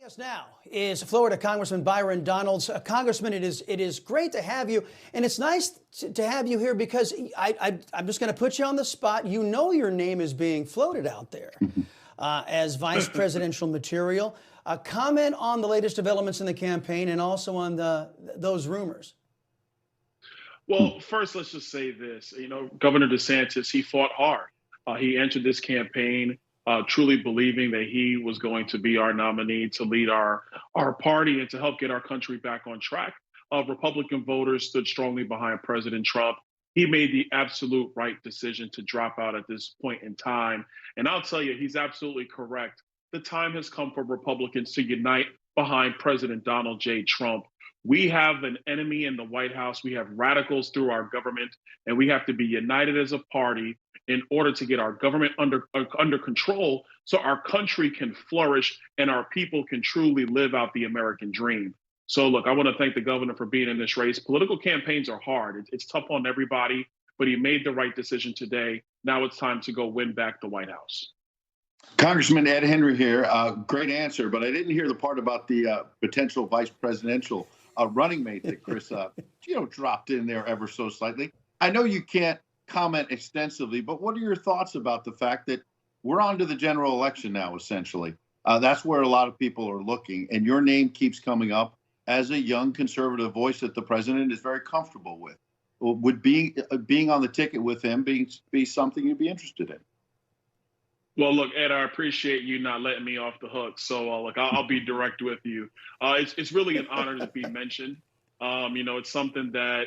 Us now is Florida Congressman Bryon Donalds. Congressman, it is great to have you, and it's nice to have you here because I'm just going to put you on the spot. You know your name is being floated out there as vice presidential material. Comment on the latest developments in the campaign and also on those rumors. Well, first, let's just say this. Governor DeSantis, he fought hard. He entered this campaign truly believing that he was going to be our nominee to lead our party and to help get our country back on track. Republican voters stood strongly behind President Trump. He made the absolute right decision to drop out at this point in time. And I'll tell you, he's absolutely correct. The time has come for Republicans to unite behind President Donald J. Trump. We have an enemy in the White House. We have radicals through our government, and we have to be united as a party in order to get our government under control so our country can flourish and our people can truly live out the American dream. So, look, I want to thank the governor for being in this race. Political campaigns are hard. It's tough on everybody, but he made the right decision today. Now it's time to go win back the White House. Congressman Ed Henry here. Great answer, but I didn't hear the part about the potential vice presidential running mate that Chris, dropped in there ever so slightly. I know you can't comment extensively, but what are your thoughts about the fact that we're on to the general election now, essentially? That's where a lot of people are looking, and your name keeps coming up as a young conservative voice that the president is very comfortable with. Would being on the ticket with him be something you'd be interested in? Well, look, Ed, I appreciate you not letting me off the hook. So, look, I'll be direct with you. It's really an honor to be mentioned. It's something that,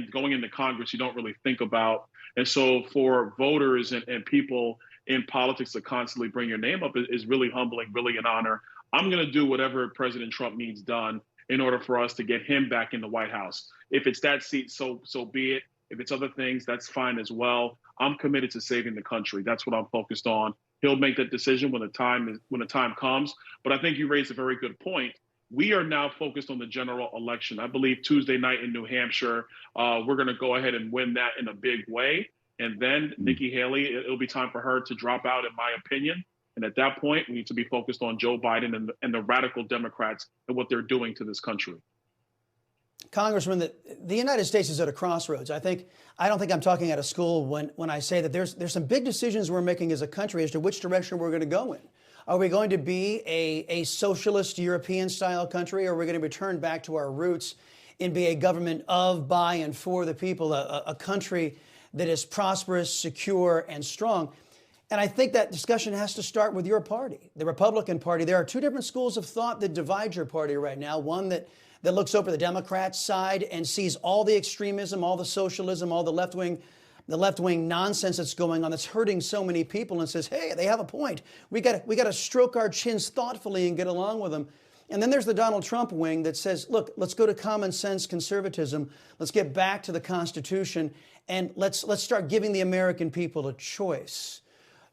going into Congress, you don't really think about. And so for voters and people in politics to constantly bring your name up is really humbling, really an honor. I'm going to do whatever President Trump needs done in order for us to get him back in the White House. If it's that seat, so be it. If it's other things, that's fine as well. I'm committed to saving the country. That's what I'm focused on. He'll make that decision when the time comes. But I think you raised a very good point. We are now focused on the general election. I believe Tuesday night in New Hampshire, we're going to go ahead and win that in a big way. And then Nikki Haley, it'll be time for her to drop out, in my opinion. And at that point, we need to be focused on Joe Biden and the radical Democrats and what they're doing to this country. Congressman, the United States is at a crossroads. I don't think I'm talking out of school when I say that there's some big decisions we're making as a country as to which direction we're going to go in. Are we going to be a socialist European-style country, or are we going to return back to our roots and be a government of, by, and for the people, a country that is prosperous, secure, and strong? And I think that discussion has to start with your party, the Republican Party. There are two different schools of thought that divide your party right now. One that looks over the Democrat side and sees all the extremism, all the socialism, all the left-wing nonsense that's going on that's hurting so many people, and says, hey, they have a point. We got to stroke our chins thoughtfully and get along with them. And then there's the Donald Trump wing that says, look, let's go to common sense conservatism. Let's get back to the Constitution, and let's start giving the American people a choice.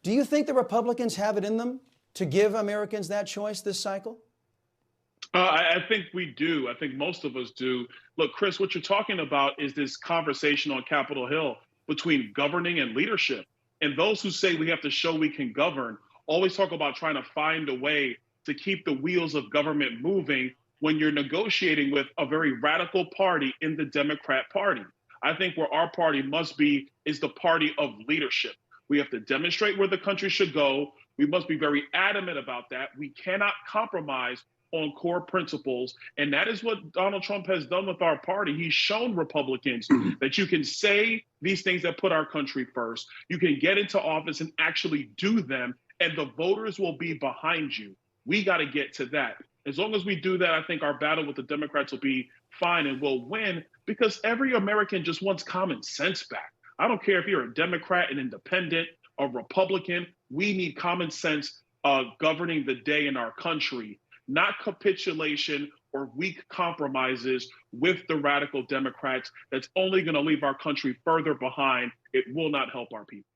Do you think the Republicans have it in them to give Americans that choice this cycle? I think we do. I think most of us do. Look, Chris, what you're talking about is this conversation on Capitol Hill between governing and leadership. And those who say we have to show we can govern always talk about trying to find a way to keep the wheels of government moving when you're negotiating with a very radical party in the Democrat Party. I think where our party must be is the party of leadership. We have to demonstrate where the country should go. We must be very adamant about that. We cannot compromise on core principles. And that is what Donald Trump has done with our party. He's shown Republicans that you can say these things that put our country first. You can get into office and actually do them, and the voters will be behind you. We got to get to that. As long as we do that, I think our battle with the Democrats will be fine and we'll win, because every American just wants common sense back. I don't care if you're a Democrat, an independent, a Republican. We need common sense governing the day in our country, not capitulation or weak compromises with the radical Democrats. That's only going to leave our country further behind. It will not help our people.